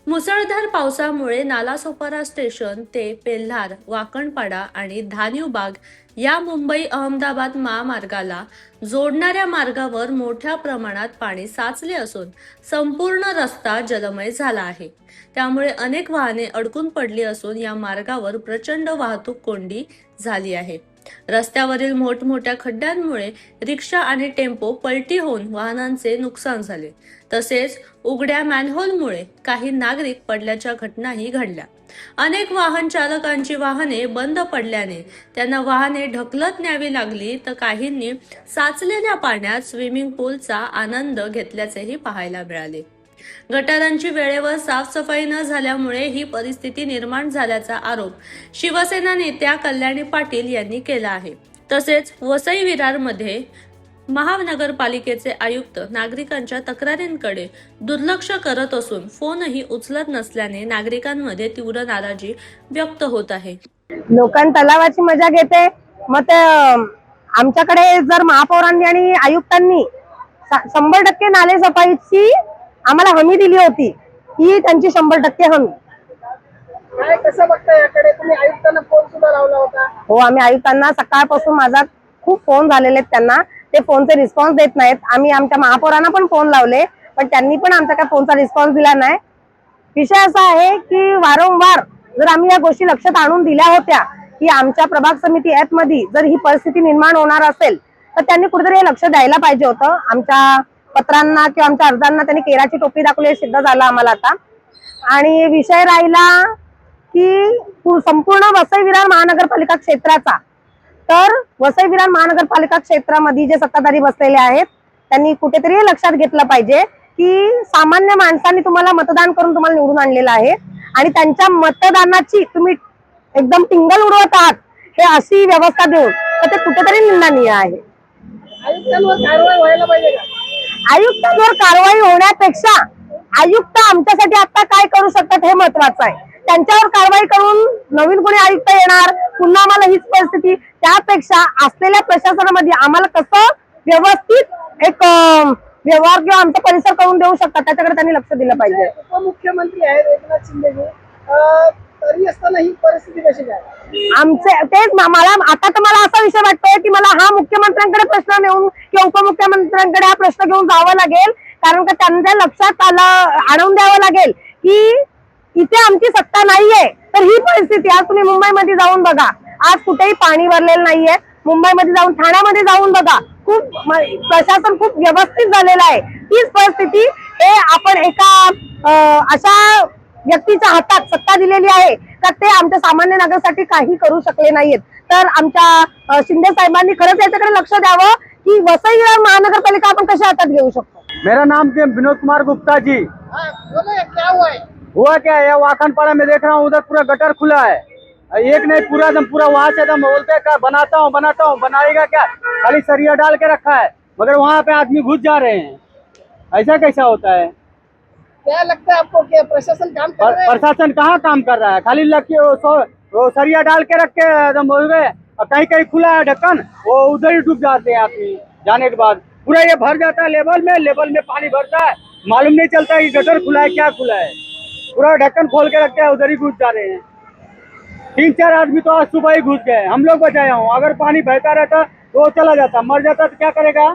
मुसळधार पावसामुळे नालासोपारा स्टेशन ते पेल्हार, वाकणपाडा आणि धान्यूबाग या मुंबई अहमदाबाद महामार्गाला जोडणाऱ्या मार्गावर मोठ्या प्रमाणात पाणी साचले असून संपूर्ण रस्ता जलमय झाला आहे. त्यामुळे अनेक वाहने अडकून पडली असून या मार्गावर प्रचंड वाहतूक कोंडी झाली आहे. रस्त्यावरील मोठमोठ्या खड्ड्यांमुळे रिक्षा आणि टेम्पो पलटी होऊन वाहनांचे नुकसान झाले. तसेच उघड्या मॅनहोलमुळे काही नागरिक पडल्याच्या घटनाही घडल्या. अनेक वाहन चालकांची वाहने बंद पडल्याने त्यांना वाहने ढकलत न्यावी लागली, तर काहींनी साचलेल्या पाण्यात स्विमिंग पूलचा आनंद घेतल्याचेही पाहायला मिळाले. गटारांची वेळेवर साफसफाई न झाल्यामुळे ही परिस्थिती निर्माण झाल्याचा आरोप शिवसेना नेत्या कल्याणी पाटील यांनी केला आहे. तसेच वसई विरारमध्ये महानगरपालिकेचे आयुक्त नागरिकांच्या तक्रारींकडे दुर्लक्ष करत असून फोनही उचलत नसल्याने नागरिकांमध्ये तीव्र नाराजी व्यक्त होत आहे. लोकांना तलावाची मजा घेते. मग ते आमच्याकडे जर महापौरांनी आणि आयुक्तांनी 100% नाले सफाईची आम्हाला हमी दिली होती, ही त्यांची 100% हमी. काय कसं बघता याकडे? तुम्ही आयुक्तांना फोन सुद्धा लावला होता? हो, आम्ही आयुक्तांना सकाळपासून माझा खूप फोन झालेले आहेत त्यांना. ते फोनचे रिस्पॉन्स देत नाहीत. आम्ही आमच्या महापौरांना पण फोन लावले, पण त्यांनी पण आमचा काय फोनचा रिस्पॉन्स दिला नाही. विषय असा आहे की वारंवार जर आम्ही या गोष्टी लक्षात आणून दिल्या होत्या की आमच्या प्रभाग समिती ऍप मध्ये जर ही परिस्थिती निर्माण होणार असेल तर त्यांनी कुठेतरी लक्ष द्यायला पाहिजे होतं. आमच्या पत्रांना किंवा आमच्या अर्जांना त्यांनी केराची टोपी दाखवली, सिद्ध झालं आम्हाला आता. आणि विषय राहिला की संपूर्ण वसई विरार महानगरपालिका क्षेत्राचा, तर वसई विरार महानगरपालिका क्षेत्रामध्ये जे सत्ताधारी बसलेले आहेत त्यांनी कुठेतरी लक्षात घेतलं पाहिजे की सामान्य माणसांनी तुम्हाला मतदान करून तुम्हाला निवडून आणलेलं आहे आणि त्यांच्या मतदानाची तुम्ही एकदम टिंगल उडवत आहात, हे अशी व्यवस्था देऊन तर ते कुठेतरी निंदनीय आहे. आयुक्तांवर कारवाई व्हायला पाहिजे का? आयुक्तांवर कारवाई होण्यापेक्षा आयुक्त आमच्यासाठी आता काय करू शकतात हे महत्वाचं आहे. त्यांच्यावर कारवाई करून नवीन कोणी आयुक्त येणार, पुन्हा आम्हाला हीच परिस्थिती. त्यापेक्षा असलेल्या प्रशासनामध्ये आम्हाला कसं व्यवस्थित एक व्यवहार किंवा आमचा परिसर करून देऊ शकतात त्याच्याकडे त्यांनी लक्ष दिलं पाहिजे. उपमुख्यमंत्री आहेत एकनाथ शिंदेजी, तरी असताना ही परिस्थिती कशी काय? आमचे तेच मला आता तर मला असा विषय वाटतोय की मला हा मुख्यमंत्र्यांकडे प्रश्न नेऊन किंवा उपमुख्यमंत्र्यांकडे हा प्रश्न घेऊन जावं लागेल, कारण का त्यांच्या लक्षात आणून द्यावं लागेल की इथे आमची सत्ता नाहीये. तर ही परिस्थिती आज तुम्ही मुंबईमध्ये जाऊन बघा, आज कुठेही पाणी भरलेलं नाहीये. मुंबईमध्ये जाऊन ठाण्यामध्ये जाऊन बघा, खूप प्रशासन खूप व्यवस्थित झालेलं आहे. तीच परिस्थिती हे आपण एका अशा व्यक्तीच्या हातात सत्ता दिलेली आहे तर ते आमच्या सामान्य नागरिकांसाठी काही करू शकले नाहीत. तर आमच्या शिंदे साहेबांनी खरंच याच्याकडे लक्ष द्यावं की वसई विरार महानगरपालिका आपण कशा हातात घेऊ शकतो. मेरा नाम विनोद कुमार गुप्ता जी। बोलो क्या हुआ है? हुआ क्या है, वाकनपाड़ा में देख रहा हूँ, उधर पूरा गटर खुला है। एक नहीं, पूरा एकदम पूरा वहां से एकदम बोलते हैं बनाता हूँ, बनाएगा क्या? खाली सरिया डाल के रखा है, मगर वहाँ पे आदमी घुस जा रहे हैं। ऐसा कैसा होता है? क्या लगता है आपको कि प्रशासन काम कर रहा है? प्रशासन कहाँ काम कर रहा है? खाली वो सरिया डाल के रख के एकदम बोल गए, और कहीं कहीं खुला है ढक्कन, वो उधर ही डूब जाते हैं आदमी। जाने के बाद पूरा ये भर जाता है लेवल में पानी भरता है, मालूम नहीं चलता है कि गटर खुला है क्या खुला है। पूरा ढक्कन खोल के रखते हैं, उधर ही घुस जा रहे हैं। 3-4 आदमी तो आज सुबह ही घुस गए, हम लोग बचाया हूँ। अगर पानी बहता रहता तो वो चला जाता, मर जाता तो क्या करेगा?